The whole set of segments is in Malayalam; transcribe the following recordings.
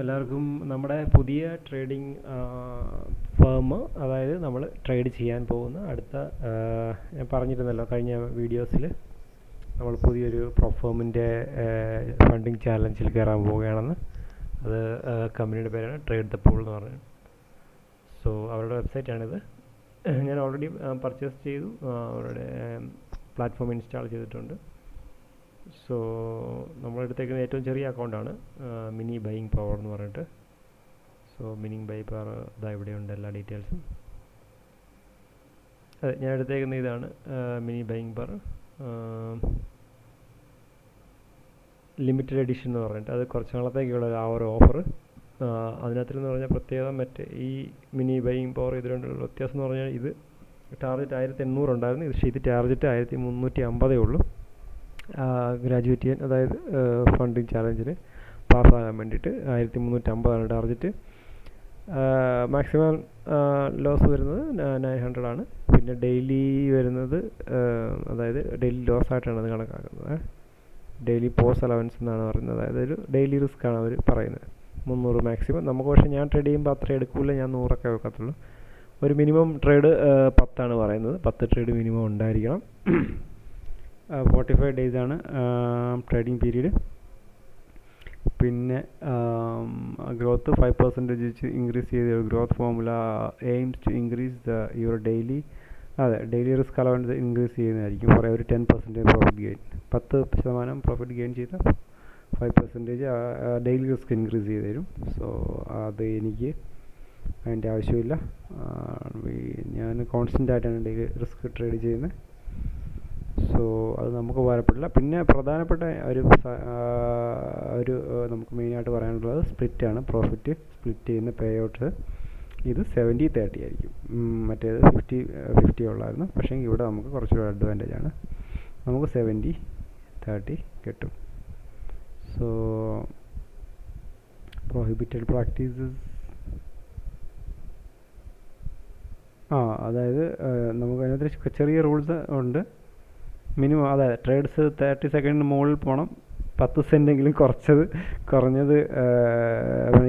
എല്ലാവർക്കും നമ്മുടെ പുതിയ ട്രേഡിംഗ് ഫേം, അതായത് നമ്മൾ ട്രേഡ് ചെയ്യാൻ പോകുന്ന അടുത്ത ഞാൻ പറഞ്ഞിരുന്നല്ലോ കഴിഞ്ഞ വീഡിയോസിൽ നമ്മൾ പുതിയൊരു പ്രൊഫേമിൻ്റെ ഫണ്ടിങ് ചാലഞ്ചിൽ കയറാൻ പോവുകയാണെന്ന്. അത് കമ്പനിയുടെ പേരാണ് ട്രേഡ് ദ പൂൾ എന്ന് പറയുന്നത്. സോ അവരുടെ വെബ്സൈറ്റാണിത്. ഞാൻ ഓൾറെഡി പർച്ചേസ് ചെയ്തു, അവരുടെ പ്ലാറ്റ്ഫോം ഇൻസ്റ്റാൾ ചെയ്തിട്ടുണ്ട്. സോ നമ്മളെടുത്തേക്കുന്ന ഏറ്റവും ചെറിയ അക്കൗണ്ടാണ് മിനി ബൈയിങ് പവർ എന്ന് പറഞ്ഞിട്ട്. സോ മിനി ബൈ പവർ ഇതാ ഇവിടെയുണ്ട് എല്ലാ ഡീറ്റെയിൽസും. അതെ, ഞാൻ എടുത്തേക്കുന്ന ഇതാണ് mini buying power limited edition എന്ന് പറഞ്ഞിട്ട്. അത് കുറച്ച് നാളത്തേക്കുള്ള ആ ഒരു ഓഫർ. അതിനകത്തെന്ന് പറഞ്ഞാൽ പ്രത്യേകം മറ്റേ ഈ മിനി ബൈയിങ് പവർ ഇത് രണ്ടുള്ള വ്യത്യാസം എന്ന് പറഞ്ഞാൽ ഇത് ടാർജറ്റ് 1800 ഉണ്ടായിരുന്നു, പക്ഷേ ഇത് ടാർജറ്റ് 1350 ഉള്ളൂ. ഗ്രാജുവേറ്റ് ചെയ്യാൻ, അതായത് ഫണ്ടിങ് ചാലഞ്ചിന് പാസ്സാകാൻ വേണ്ടിയിട്ട് 1350 ടാർജറ്റ്. മാക്സിമം ലോസ് വരുന്നത് 900 ആണ്. പിന്നെ ഡെയിലി വരുന്നത്, അതായത് ഡെയിലി ലോസ് ആയിട്ടാണ് അത് കണക്കാക്കുന്നത്. ഡെയിലി പോസ് അലവൻസ് എന്നാണ് പറയുന്നത്, അതായത് ഒരു ഡെയിലി റിസ്ക് ആണ് അവർ പറയുന്നത്. 300 മാക്സിമം. നമുക്ക് പക്ഷേ ഞാൻ ട്രേഡ് ചെയ്യുമ്പോൾ അത്ര എടുക്കില്ല, ഞാൻ 100 വെക്കത്തുള്ളൂ. ഒരു മിനിമം ട്രേഡ് 10 പറയുന്നത്. 10 ട്രേഡ് മിനിമം ഉണ്ടായിരിക്കണം. 45 days ആണ് ട്രേഡിംഗ് പീരീഡ്. പിന്നെ ഗ്രോത്ത് 5% വെച്ച് ഇൻക്രീസ് ചെയ്ത് growth formula aims to increase your daily risk allowance increase ചെയ്യുന്നതായിരിക്കും. For every 10% profit gain. 10% profit gain ചെയ്ത 5% ഡെയിലി റിസ്ക് ഇൻക്രീസ് ചെയ്ത് തരും. സോ അത് എനിക്ക് അതിൻ്റെ ആവശ്യമില്ല. ഞാൻ കോൺസ്റ്റൻ്റ് ആയിട്ടാണ് ഡെയിലി റിസ്ക് ട്രേഡ് ചെയ്യുന്നത്. സോ അത് നമുക്ക് ഉപകാരപ്പെടില്ല. പിന്നെ പ്രധാനപ്പെട്ട ഒരു നമുക്ക് മെയിനായിട്ട് പറയാനുള്ളത് സ്പ്ലിറ്റാണ്. പ്രോഫിറ്റ് സ്പ്ലിറ്റ് ചെയ്യുന്ന പേ ഔട്ട് ഇത് 70-30 ആയിരിക്കും. മറ്റേത് 50-50 ഉള്ളായിരുന്നു. പക്ഷേ ഇവിടെ നമുക്ക് കുറച്ചുകൂടെ അഡ്വാൻറ്റേജ് ആണ്. നമുക്ക് 70-30 കിട്ടും. സോ പ്രൊഹിബിറ്റഡ് പ്രാക്ടീസസ്, അതായത് നമുക്ക് അതിനകത്ത് ചെറിയ റൂൾസ് ഉണ്ട്. മിനിമം, അതായത് ട്രേഡ്സ് 30 സെക്കൻഡിന് മുകളിൽ പോകണം. 10 സെൻറ്റെങ്കിലും കുറഞ്ഞത്.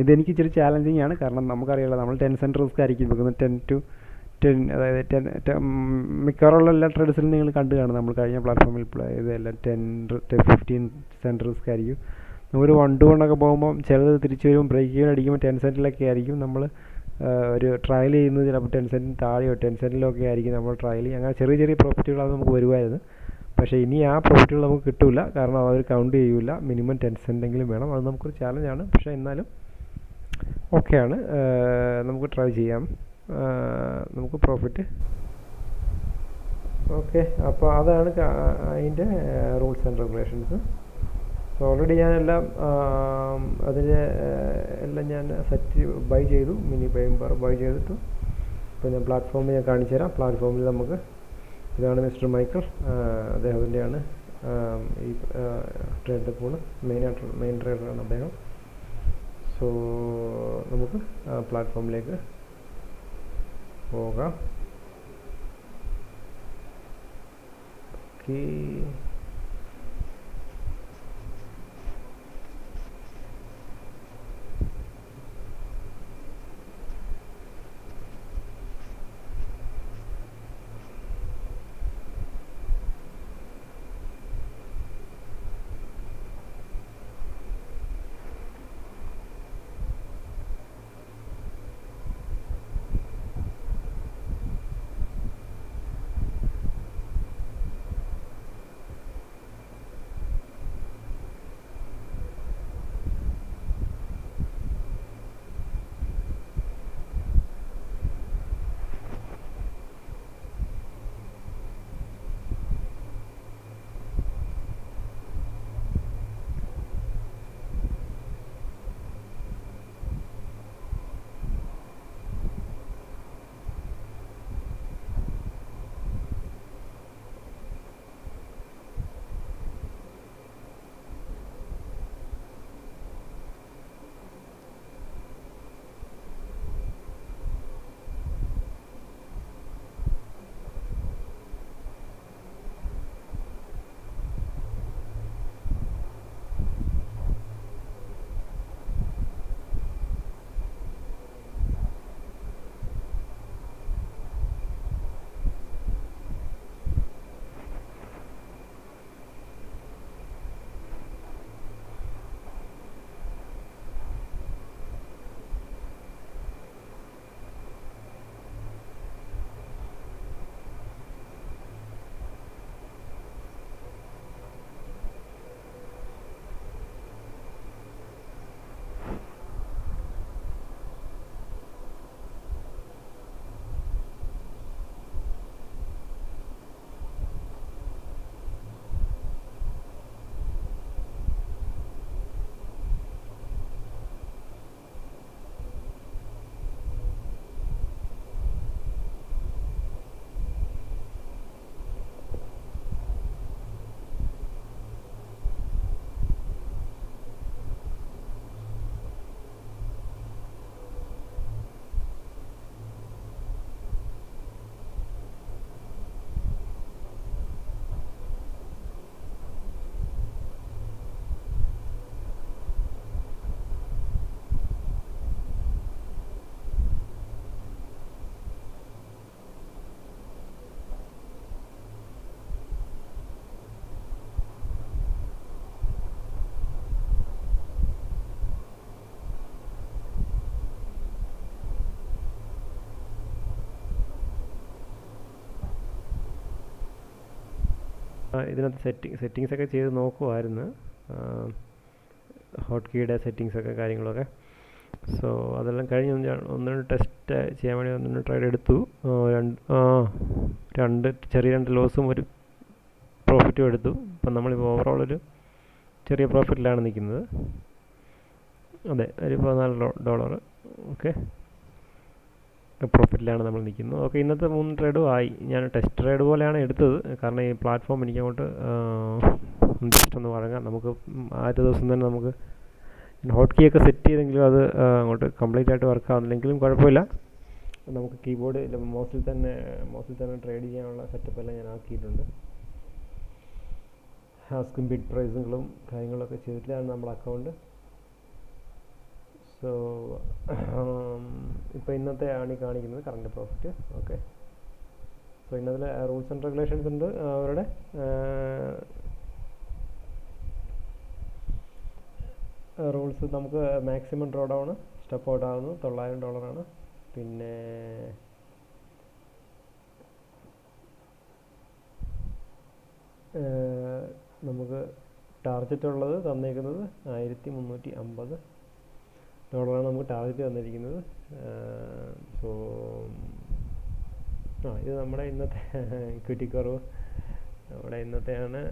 ഇതെനിക്ക് ഇച്ചിരി ചാലഞ്ചിങ് ആണ്, കാരണം നമുക്കറിയാമല്ലോ നമ്മൾ 10 സെൻറ്റ് റിസ്ക് ആയിരിക്കും വെക്കുന്നത്. 10 to 10, അതായത് 10 മിക്കവാറുള്ള എല്ലാ ട്രേഡ്സിലും നിങ്ങൾ കണ്ടു കാണും. നമ്മൾ കഴിഞ്ഞ പ്ലാറ്റ്ഫോമിൽ ഇതെല്ലാം 10-15 സെൻറ്റ് റിസ്ക് ആയിരിക്കും. നമ്മളൊരു 1-to-1 ഒക്കെ പോകുമ്പോൾ ചിലത് തിരിച്ച് വരും, ബ്രേക്ക് ചെയ്യാൻ അടിക്കുമ്പോൾ 10 സെൻറ്റിലൊക്കെ ആയിരിക്കും നമ്മൾ ഒരു ട്രയൽ ചെയ്യുന്നത്. ചിലപ്പോൾ 10 സെൻറ്റിന് താഴെയോ 10 സെൻറ്റിലൊക്കെ ആയിരിക്കും നമ്മൾ ട്രയൽ ചെയ്യുക. അങ്ങനെ ചെറിയ ചെറിയ പ്രോഫിറ്റുകളാണ് നമുക്ക് വരുമായിരുന്നു. പക്ഷേ ഇനി ആ പ്രോഫിറ്റുകൾ നമുക്ക് കിട്ടില്ല, കാരണം അവർ കൗണ്ട് ചെയ്യില്ല. മിനിമം 10 സെൻറ്റെങ്കിലും വേണം. അത് നമുക്കൊരു ചാലഞ്ചാണ്, പക്ഷേ എന്നാലും ഓക്കെയാണ്, നമുക്ക് ട്രൈ ചെയ്യാം. നമുക്ക് പ്രോഫിറ്റ് ഓക്കെ. അപ്പോൾ അതാണ് അതിൻ്റെ rules and regulations. So already ഞാനെല്ലാം അതിൻ്റെ എല്ലാം ഞാൻ ബൈ ചെയ്തു. മിനി ബൈ ചെയ്തിട്ടു. ഇപ്പോൾ ഞാൻ പ്ലാറ്റ്ഫോമിൽ ഞാൻ കാണിച്ചു തരാം. പ്ലാറ്റ്ഫോമിൽ നമുക്ക് ഇതാണ് മിസ്റ്റർ മൈക്കിൾ, അദ്ദേഹത്തിൻ്റെയാണ് ഈ ട്രേഡ് പൂള്. മെയിൻ ട്രേഡറാണ് അദ്ദേഹം. സോ നമുക്ക് പ്ലാറ്റ്ഫോമിലേക്ക് പോകാം. ഓക്കെ, ഇതിനകത്ത് സെറ്റിങ്സൊക്കെ ചെയ്ത് നോക്കുമായിരുന്നു, ഹോട്ട് കീയുടെ സെറ്റിങ്സൊക്കെ കാര്യങ്ങളൊക്കെ. സോ അതെല്ലാം കഴിഞ്ഞ് ഒന്ന് ടെസ്റ്റ് ചെയ്യാൻ വേണ്ടി ഒന്ന് ട്രേഡ് എടുത്തു. ചെറിയ രണ്ട് ലോസും ഒരു പ്രോഫിറ്റും എടുത്തു. അപ്പം നമ്മളിപ്പോൾ ഓവറോൾ ഒരു ചെറിയ പ്രോഫിറ്റിലാണ് നിൽക്കുന്നത്. അതെ, ഒരു $14. ഓക്കെ, പ്രോഫിറ്റിലാണ് നമ്മൾ നിൽക്കുന്നത്. ഓക്കെ, ഇന്നത്തെ 3 ട്രേഡും ആയി. ഞാൻ ടെസ്റ്റ് ട്രേഡ് പോലെയാണ് എടുത്തത്, കാരണം ഈ പ്ലാറ്റ്ഫോം എനിക്കങ്ങോട്ട് ജസ്റ്റ് ഒന്ന് വഴങ്ങാം. നമുക്ക് ആദ്യത്തെ ദിവസം തന്നെ നമുക്ക് ഹോട്ട് കീ ഒക്കെ സെറ്റ് ചെയ്തെങ്കിലും അത് അങ്ങോട്ട് കംപ്ലീറ്റ് ആയിട്ട് വർക്ക് ആവുന്നില്ലെങ്കിലും കുഴപ്പമില്ല. നമുക്ക് കീബോർഡ് മൗസിൽ തന്നെ ട്രേഡ് ചെയ്യാനുള്ള സെറ്റപ്പ് എല്ലാം ഞാൻ ആക്കിയിട്ടുണ്ട്. ആസ്കും ബിഡ് പ്രൈസുകളും കാര്യങ്ങളൊക്കെ ചെയ്തിട്ടാണ് നമ്മുടെ അക്കൗണ്ട്. സോ ഇപ്പോൾ ഇന്നത്തെ ആണ് ഈ കാണിക്കുന്നത് കറണ്ട് പ്രോഫിറ്റ്. ഓക്കെ, സോ ഇന്നത്തെ റൂൾസ് ആൻഡ് റെഗുലേഷൻസ് ഉണ്ട്. അവരുടെ റൂൾസ് നമുക്ക് maximum draw down step out ആകുന്നത് $900. പിന്നെ നമുക്ക് ടാർഗറ്റ് ഉള്ളത് തന്നേക്കുന്നത് $1350 നമുക്ക് ടാർഗറ്റ് തന്നിരിക്കുന്നത്. സോ ഇത് നമ്മുടെ ഇന്നത്തെ ഇക്വിറ്റി കർവ് നമ്മുടെ ഇന്നത്തെയാണ്.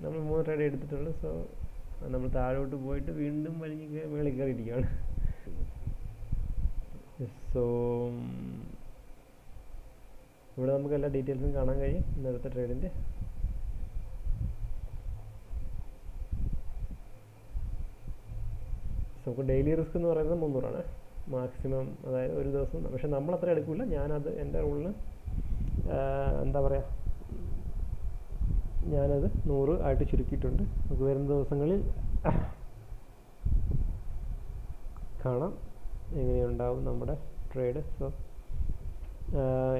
നമ്മൾ 3 ട്രേഡ് എടുത്തിട്ടുള്ളൂ. സോ നമ്മൾ താഴോട്ട് പോയിട്ട് വീണ്ടും വലിഞ്ഞ് മേളിൽ കയറിയിരിക്കുകയാണ്. സോ ഇവിടെ നമുക്ക് എല്ലാ ഡീറ്റെയിൽസും കാണാൻ കഴിയും ഇന്നത്തെ ട്രേഡിൻ്റെ. നമുക്ക് ഡെയിലി റിസ്ക് എന്ന് പറയുന്നത് 300 മാക്സിമം, അതായത് ഒരു ദിവസം. പക്ഷെ നമ്മളത്ര എടുക്കില്ല. ഞാനത് എൻ്റെ റൂളിന് എന്താ പറയുക, ഞാനത് 100 ആയിട്ട് ചുരുക്കിയിട്ടുണ്ട്. നമുക്ക് വരുന്ന ദിവസങ്ങളിൽ കാണാം എങ്ങനെയുണ്ടാവും നമ്മുടെ ട്രേഡ്. സോ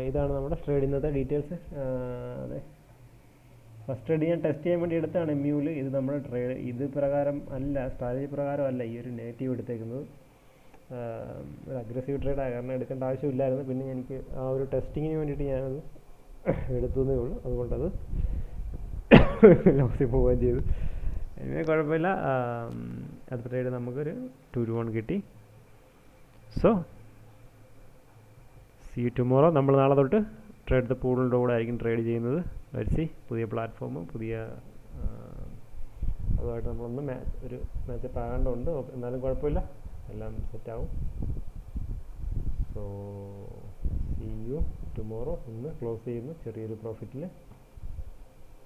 ഇതാണ് നമ്മുടെ ട്രേഡ് ഇന്നത്തെ ഡീറ്റെയിൽസ്. അതെ, ഫസ്റ്റ് ട്രേഡ് ഞാൻ ടെസ്റ്റ് ചെയ്യാൻ വേണ്ടി എടുത്താണ് MU-ൽ. ഇത് നമ്മുടെ ട്രേഡ് ഇത് പ്രകാരം അല്ല, സ്ട്രാറ്റജി പ്രകാരം അല്ല ഈ ഒരു നെഗറ്റീവ് എടുത്തേക്കുന്നത്. ഒരു അഗ്രസീവ് ട്രേഡായ കാരണം എടുക്കേണ്ട ആവശ്യമില്ലായിരുന്നു. പിന്നെ എനിക്ക് ആ ഒരു ടെസ്റ്റിങ്ങിന് വേണ്ടിയിട്ട് ഞാനത് എടുത്തതേ ഉള്ളൂ. അതുകൊണ്ടത് ലോസിൽ പോവുകയും ചെയ്തു. എനിവേ കുഴപ്പമില്ല. അടുത്ത ട്രേഡ് നമുക്കൊരു 2-1 കിട്ടി. So see you tomorrow. നമ്മൾ നാളെ തൊട്ട് ട്രേഡ് ദ പൂളിൻ്റെ കൂടെ ആയിരിക്കും ട്രേഡ് ചെയ്യുന്നത്. വരച്ചി പുതിയ പ്ലാറ്റ്ഫോമും പുതിയ അതുമായിട്ട് നമ്മളൊന്ന് ഒരു മാച്ചപ്പ് ആകേണ്ടതുണ്ട്. എന്നാലും കുഴപ്പമില്ല, എല്ലാം സെറ്റാവും. So see you tomorrow. ഇന്ന് ക്ലോസ് ചെയ്യുന്നു ചെറിയൊരു പ്രോഫിറ്റിൽ.